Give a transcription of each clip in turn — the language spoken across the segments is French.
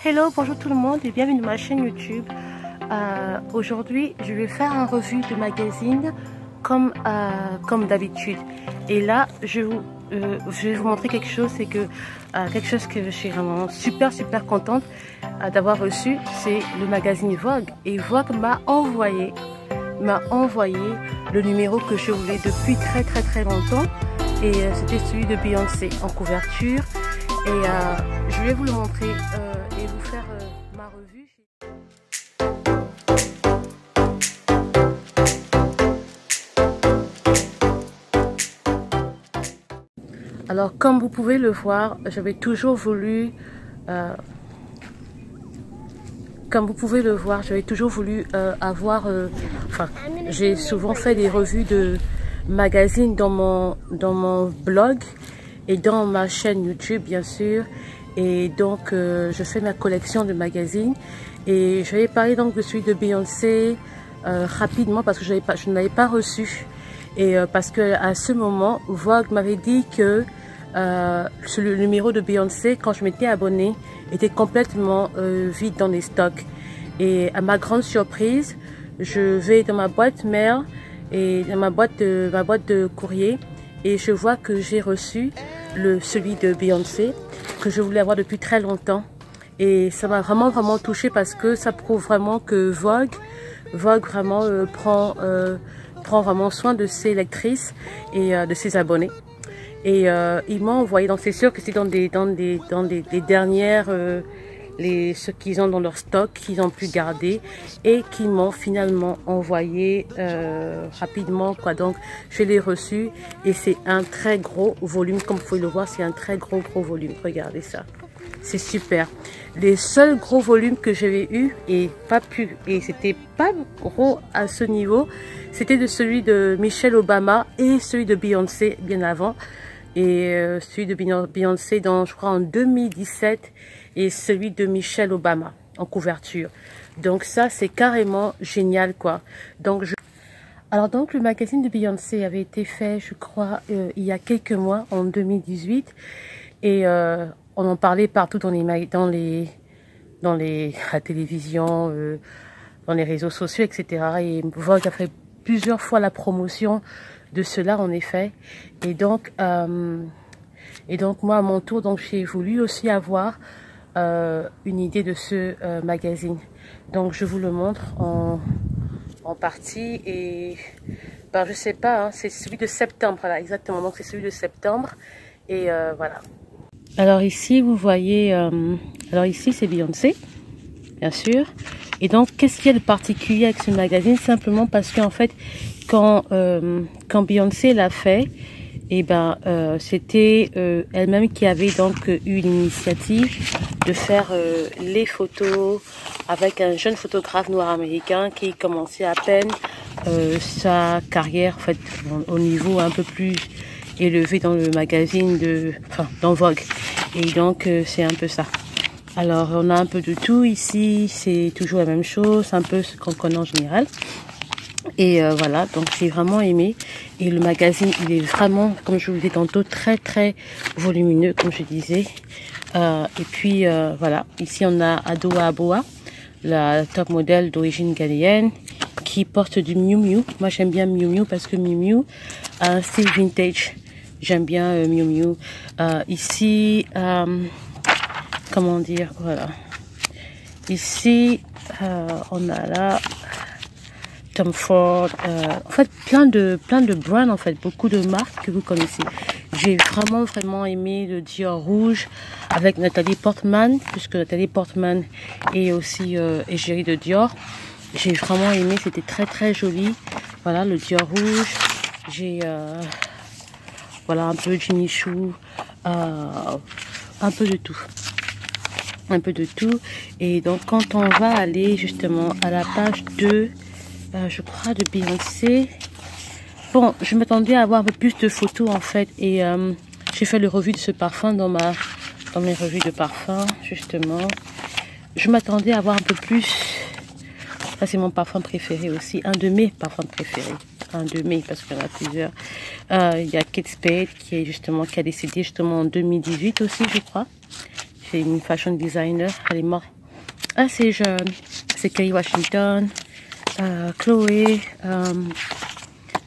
Hello, bonjour tout le monde et bienvenue dans ma chaîne YouTube. Aujourd'hui, je vais faire un revue de magazine comme d'habitude. Et là, je vais vous montrer quelque chose, c'est que quelque chose que je suis vraiment super contente d'avoir reçu, c'est le magazine Vogue. Et Vogue m'a envoyé le numéro que je voulais depuis très longtemps. Et c'était celui de Beyoncé en couverture. Et je vais vous le montrer et vous faire ma revue. Alors comme vous pouvez le voir, j'avais toujours voulu avoir, j'ai souvent fait des revues de magazines dans mon blog et dans ma chaîne YouTube bien sûr. Et donc je fais ma collection de magazines et je vais parler donc de celui de Beyoncé rapidement parce que je n'avais pas reçu et parce que à ce moment Vogue m'avait dit que le numéro de Beyoncé, quand je m'étais abonnée, était complètement vide dans les stocks. Et à ma grande surprise, je vais dans ma boîte mail et dans ma boîte de courrier et je vois que j'ai reçu celui de Beyoncé que je voulais avoir depuis très longtemps. Et ça m'a vraiment touchée parce que ça prouve vraiment que Vogue vraiment prend vraiment soin de ses lectrices et de ses abonnés. Et ils m'ont envoyé, donc c'est sûr que c'est dans des dernières ce qu'ils ont dans leur stock qu'ils ont pu garder et qui m'ont finalement envoyé rapidement quoi. Donc je l'ai reçu et c'est un très gros volume, comme vous pouvez le voir, c'est un très gros volume. Regardez ça, c'est super. Les seuls gros volumes que j'avais eu et c'était pas gros à ce niveau, c'était de celui de Michelle Obama et celui de Beyoncé bien avant. Et celui de Beyoncé je crois en 2017 et celui de Michelle Obama en couverture. Donc ça c'est carrément génial quoi. Alors donc le magazine de Beyoncé avait été fait je crois il y a quelques mois en 2018 et on en parlait partout dans la télévision, dans les réseaux sociaux, etc. Et Vogue a fait plusieurs fois la promotion de cela en effet. Et donc moi à mon tour, donc j'ai voulu aussi avoir une idée de ce magazine. Donc je vous le montre en partie et je sais pas, hein, c'est celui de septembre, voilà exactement, donc c'est celui de septembre et voilà. Alors ici vous voyez, alors ici c'est Beyoncé bien sûr. Et donc qu'est-ce qu'il y a de particulier avec ce magazine? Simplement parce qu'en fait quand Beyoncé l'a fait, et c'était elle-même qui avait donc eu l'initiative de faire les photos avec un jeune photographe noir américain qui commençait à peine sa carrière en fait au niveau un peu plus élevé dans le magazine dans Vogue. Et donc c'est un peu ça. Alors on a un peu de tout ici, c'est toujours la même chose, un peu ce qu'on connaît en général. Et voilà, donc j'ai vraiment aimé. Et le magazine, il est vraiment, comme je vous le disais tantôt, très volumineux, comme je disais. Et puis voilà, ici on a Adoa Aboa, la top modèle d'origine ghanéenne, qui porte du Miu Miu. Moi j'aime bien Miu Miu parce que Miu Miu a un style vintage. J'aime bien Miu Miu. Ici, comment dire, voilà. Ici, on a là Tom Ford, en fait plein de brands en fait, beaucoup de marques que vous connaissez. J'ai vraiment aimé le Dior rouge avec Nathalie Portman, puisque Nathalie Portman est aussi égérie de Dior. J'ai vraiment aimé, c'était très joli. Voilà le Dior rouge. J'ai voilà un peu Jimmy Choo, un peu de tout. Et donc quand on va aller justement à la page 2, je crois de Beyoncé. Bon, je m'attendais à avoir un peu plus de photos en fait et j'ai fait le revue de ce parfum dans mes revues de parfum justement. Je m'attendais à avoir un peu plus. Ça c'est mon parfum préféré aussi, un de mes parfums préférés. Parce qu'il y en a plusieurs. Il y a Kate Spade qui a décédé justement en 2018 aussi je crois. c'est une fashion designer. Elle est morte assez jeune. C'est Kerry Washington, Chloé,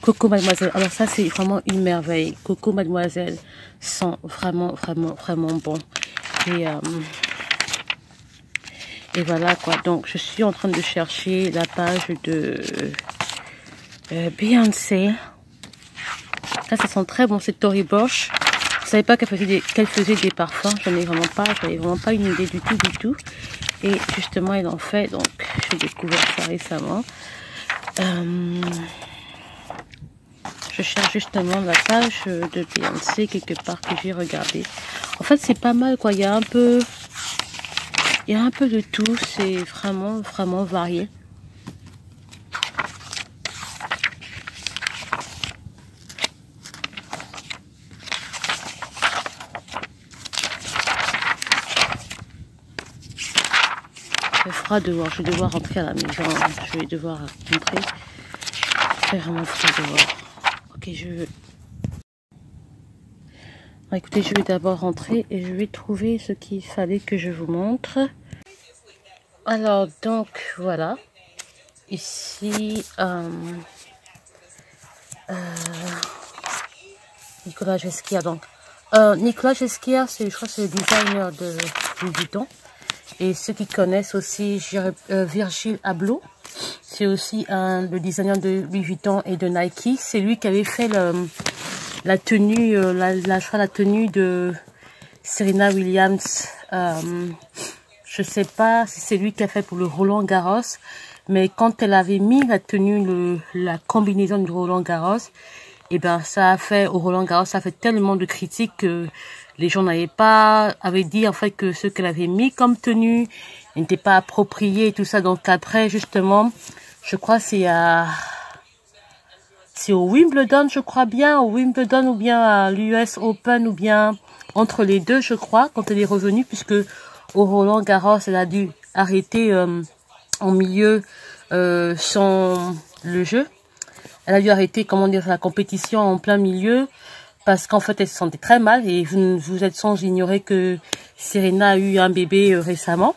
Coco Mademoiselle. Alors ça, c'est vraiment une merveille. Coco Mademoiselle sont vraiment bons. Et voilà quoi. Donc, je suis en train de chercher la page de Beyoncé. Ça, ça sent très bon. C'est Tory Burch. Je savais pas qu'elle faisait des parfums. J'avais vraiment pas une idée du tout. Et justement, elle en fait. Donc, j'ai découvert ça récemment. Je cherche justement la page de Beyoncé quelque part que j'ai regardé. En fait, c'est pas mal quoi. Il y a un peu de tout. C'est vraiment varié. Il fait froid dehors, je vais devoir rentrer à la maison, je vais devoir rentrer. Il fait vraiment froid dehors. Ok, écoutez, je vais d'abord rentrer et je vais trouver ce qu'il fallait que je vous montre. Alors, donc, voilà. Ici, Nicolas Ghesquière, donc. Nicolas Ghesquière, je crois que c'est le designer de Louis Vuitton. Et ceux qui connaissent aussi Virgil Abloh, c'est aussi le designer de Louis Vuitton et de Nike. C'est lui qui avait fait la tenue, la tenue de Serena Williams. Je sais pas si c'est lui qui a fait pour le Roland Garros, mais quand elle avait mis la tenue, la combinaison du Roland Garros, et ben ça a fait au Roland Garros, ça a fait tellement de critiques que les gens avaient dit en fait que ce qu'elle avait mis comme tenue n'était pas approprié et tout ça. Donc après justement, je crois c'est au Wimbledon, je crois bien, au Wimbledon ou bien à l'US Open ou bien entre les deux, je crois, quand elle est revenue, puisque au Roland Garros, elle a dû arrêter en milieu le jeu. Elle a dû arrêter, comment dire, la compétition en plein milieu. Parce qu'en fait, elle se sentait très mal et vous êtes sans ignorer que Serena a eu un bébé récemment.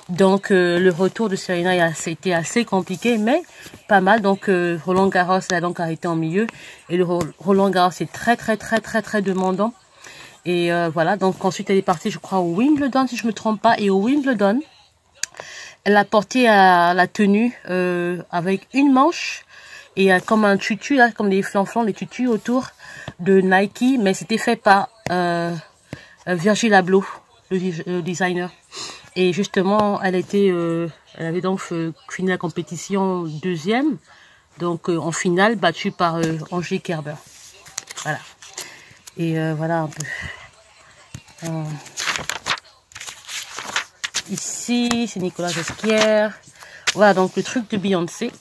Donc, le retour de Serena a été assez compliqué, mais pas mal. Donc, Roland Garros, elle a donc arrêté en milieu. Et le Roland Garros est très demandant. Et voilà, donc ensuite, elle est partie, je crois, au Wimbledon, si je me trompe pas. Et au Wimbledon, elle a porté la tenue avec une manche. Et comme un tutu, là, comme des flancs, des tutus autour de Nike. Mais c'était fait par Virgil Abloh, le designer. Et justement, elle avait donc fini la compétition deuxième. Donc en finale, battue par Angelique Kerber. Voilà. Et voilà un peu. Ici, c'est Nicolas Ghesquière. Voilà, donc le truc de Beyoncé.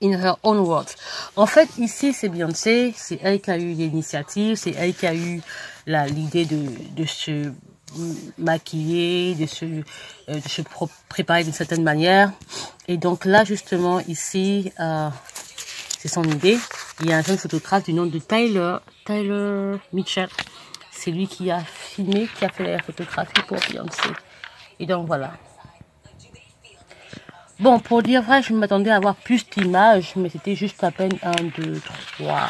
In her own words. En fait, ici, c'est Beyoncé. C'est elle qui a eu l'initiative. C'est elle qui a eu l'idée de se maquiller, de se préparer d'une certaine manière. Et donc là, justement, ici, c'est son idée. Il y a un jeune photographe du nom de Tyler Mitchell. C'est lui qui a filmé, qui a fait la photographie pour Beyoncé. Et donc voilà. Bon, pour dire vrai, je m'attendais à avoir plus d'images, mais c'était juste à peine 1, 2, 3,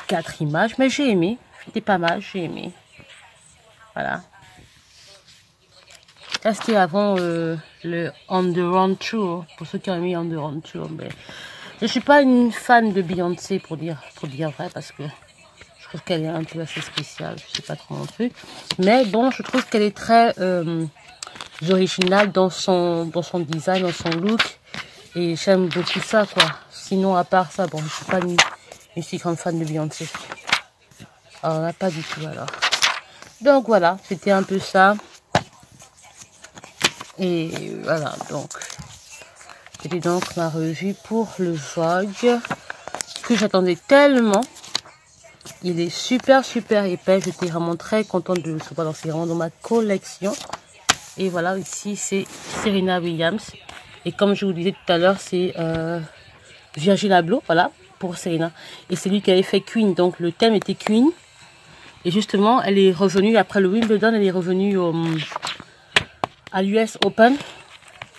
4 images. Mais j'ai aimé, c'était pas mal, j'ai aimé. Voilà. Ça, c'était avant le On The Run Tour, pour ceux qui ont mis On The Run Tour. Mais je suis pas une fan de Beyoncé, pour dire vrai, parce que je trouve qu'elle est un peu assez spéciale, je sais pas trop mon truc. Mais bon, je trouve qu'elle est très originale dans son design, dans son look. Et j'aime beaucoup ça, quoi. Sinon, à part ça, bon, je suis pas une si grande fan de Beyoncé. Alors là, pas du tout, alors. Donc voilà, c'était un peu ça. Et voilà, donc. C'était donc ma revue pour le Vogue. Que j'attendais tellement. Il est super épais. J'étais vraiment très contente de le recevoir. Donc c'est vraiment dans ma collection. Et voilà, ici c'est Serena Williams. Et comme je vous disais tout à l'heure, c'est Virgil Abloh, voilà, pour Serena. Et c'est lui qui avait fait Queen. Donc le thème était Queen. Et justement, elle est revenue, après le Wimbledon, elle est revenue à l'US Open.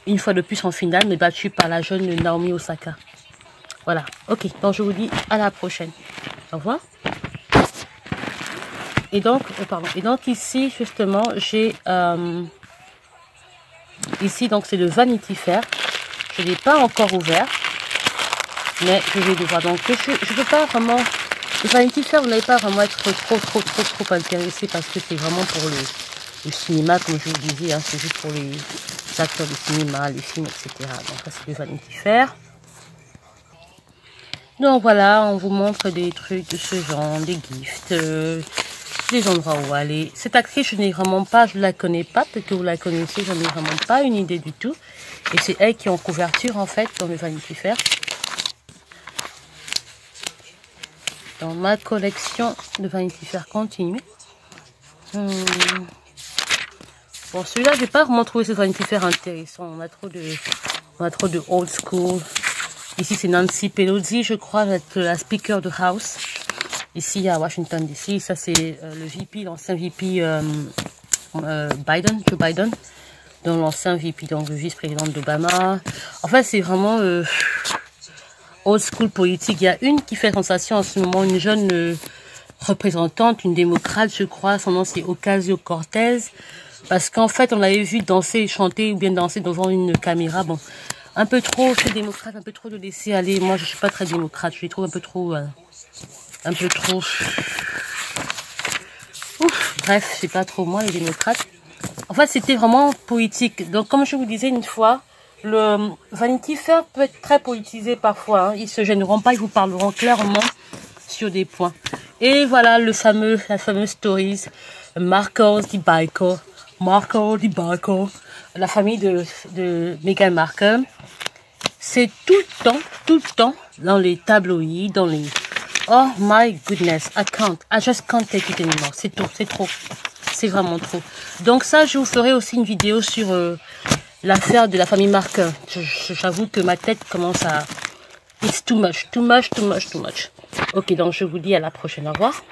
Une fois de plus en finale, mais battue par la jeune Naomi Osaka. Voilà, ok, donc je vous dis à la prochaine. Au revoir. Et donc, ici, justement, j'ai... ici, donc, c'est le Vanity Fair. Je ne l'ai pas encore ouvert. Mais je vais le voir. Donc, je ne veux pas vraiment... Le Vanity Fair, vous n'allez pas vraiment être trop intéressé parce que c'est vraiment pour le cinéma, comme je vous disais. Hein, c'est juste pour les acteurs de cinéma, les films, etc. Donc, ça, c'est le Vanity Fair. Donc, voilà, on vous montre des trucs de ce genre, des gifts, des endroits où aller. Cette actrice, je n'ai vraiment pas, je ne la connais pas. Peut-être que vous la connaissez, je n'en ai vraiment pas une idée du tout. Et c'est elle qui est en couverture, en fait, dans le Vanity Fair. Dans ma collection de Vanity Fair continue. Bon, celui-là, je n'ai pas vraiment trouvé ce Vanity Fair intéressant. On a trop de old school. Ici, c'est Nancy Pelosi, je crois, la speaker de House. Ici, à Washington, DC. Ça, c'est le VP, l'ancien VP Biden, Joe Biden. Donc, l'ancien VP, donc le vice-président d'Obama. En fait, c'est vraiment... old school politique. Il y a une qui fait sensation en ce moment, une jeune représentante, une démocrate, je crois. Son nom, c'est Ocasio-Cortez. Parce qu'en fait, on l'avait vu danser, chanter ou bien danser devant une caméra. Bon, un peu trop, c'est démocrate, un peu trop de laisser aller. Moi, je suis pas très démocrate. Je les trouve un peu trop... Ouf, bref, c'est pas trop moi, les démocrates. En fait, c'était vraiment politique. Donc, comme je vous disais une fois, le Vanity Fair peut être très politisé parfois. Hein. Ils se gêneront pas, ils vous parleront clairement sur des points. Et voilà la fameuse stories. Markle DeBarco, la famille de Meghan Markle. C'est tout le temps dans les tabloïds, dans les... Oh my goodness, I just can't take it anymore. C'est trop. C'est vraiment trop. Donc ça, je vous ferai aussi une vidéo sur... l'affaire de la famille Markle. J'avoue que ma tête commence à... It's too much. Ok, donc je vous dis à la prochaine. Au revoir.